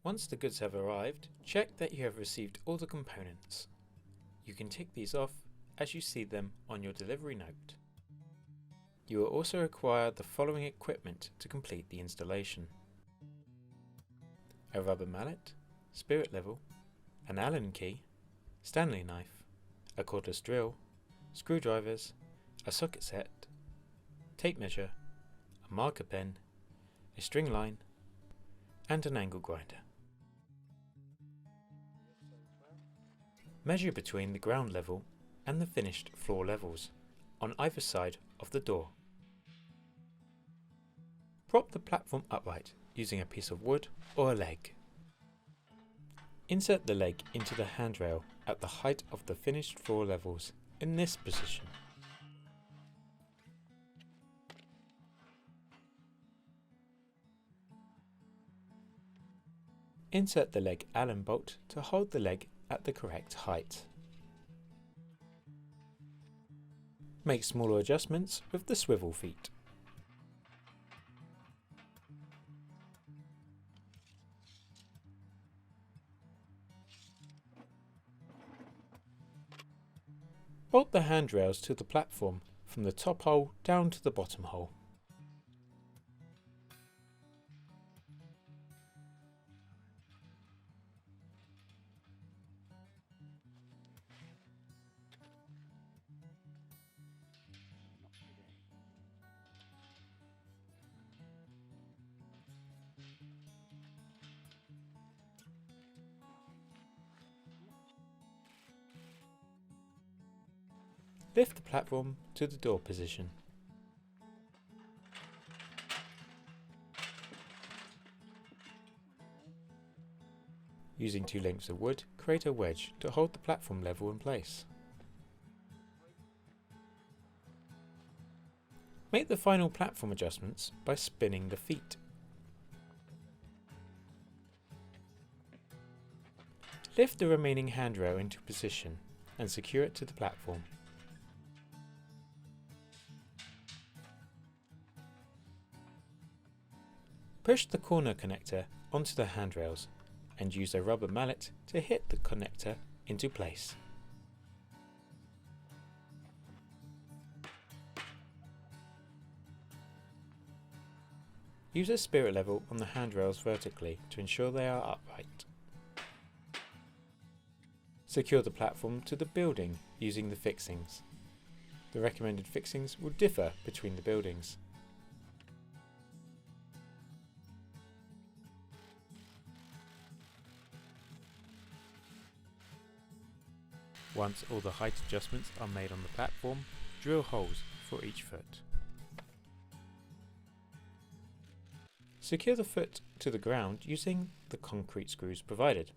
Once the goods have arrived, check that you have received all the components. You can tick these off as you see them on your delivery note. You will also require the following equipment to complete the installation: a rubber mallet, spirit level, an Allen key, Stanley knife, a cordless drill, screwdrivers, a socket set, tape measure, a marker pen, a string line, and an angle grinder. Measure between the ground level and the finished floor levels on either side of the door. Prop the platform upright using a piece of wood or a leg. Insert the leg into the handrail at the height of the finished floor levels in this position. Insert the leg Allen bolt to hold the leg at the correct height. Make smaller adjustments with the swivel feet. Bolt the handrails to the platform from the top hole down to the bottom hole. Lift the platform to the door position. Using two lengths of wood, create a wedge to hold the platform level in place. Make the final platform adjustments by spinning the feet. Lift the remaining handrail into position and secure it to the platform. Push the corner connector onto the handrails and use a rubber mallet to hit the connector into place. Use a spirit level on the handrails vertically to ensure they are upright. Secure the platform to the building using the fixings. The recommended fixings will differ between the buildings. Once all the height adjustments are made on the platform, drill holes for each foot. Secure the foot to the ground using the concrete screws provided.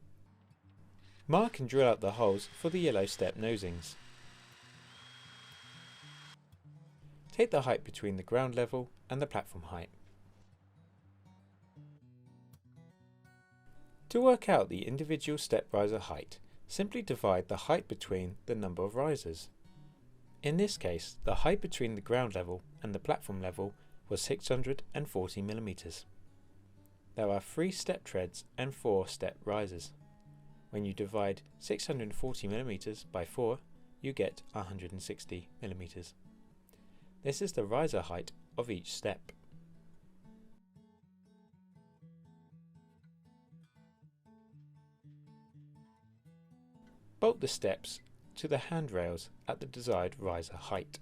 Mark and drill out the holes for the yellow step nosings. Take the height between the ground level and the platform height. To work out the individual step riser height, simply divide the height between the number of risers. In this case, the height between the ground level and the platform level was 640 mm. There are 3 step treads and 4 step risers. When you divide 640 mm by 4, you get 160 mm. This is the riser height of each step. Bolt the steps to the handrails at the desired riser height.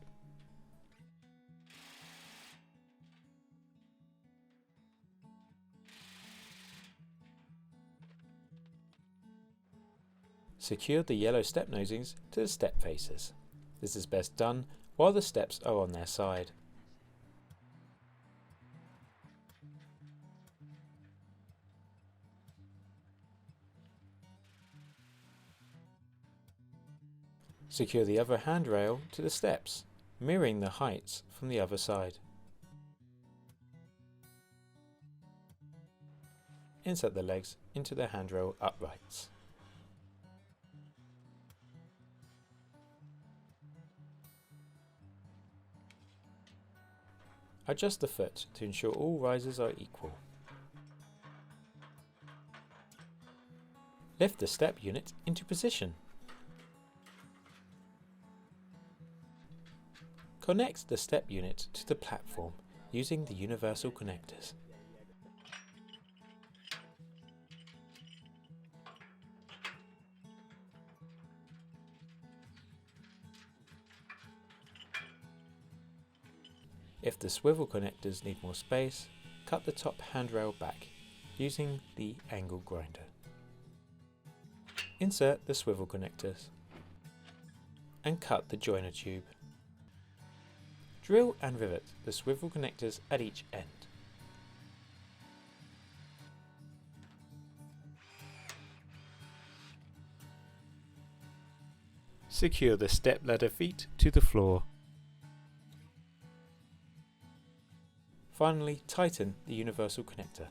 Secure the yellow step nosings to the step faces. This is best done while the steps are on their side. Secure the other handrail to the steps, mirroring the heights from the other side. Insert the legs into the handrail uprights. Adjust the foot to ensure all risers are equal. Lift the step unit into position. Connect the step unit to the platform using the universal connectors. If the swivel connectors need more space, cut the top handrail back using the angle grinder. Insert the swivel connectors and cut the joiner tube. Drill and rivet the swivel connectors at each end. Secure the step ladder feet to the floor. Finally, tighten the universal connector.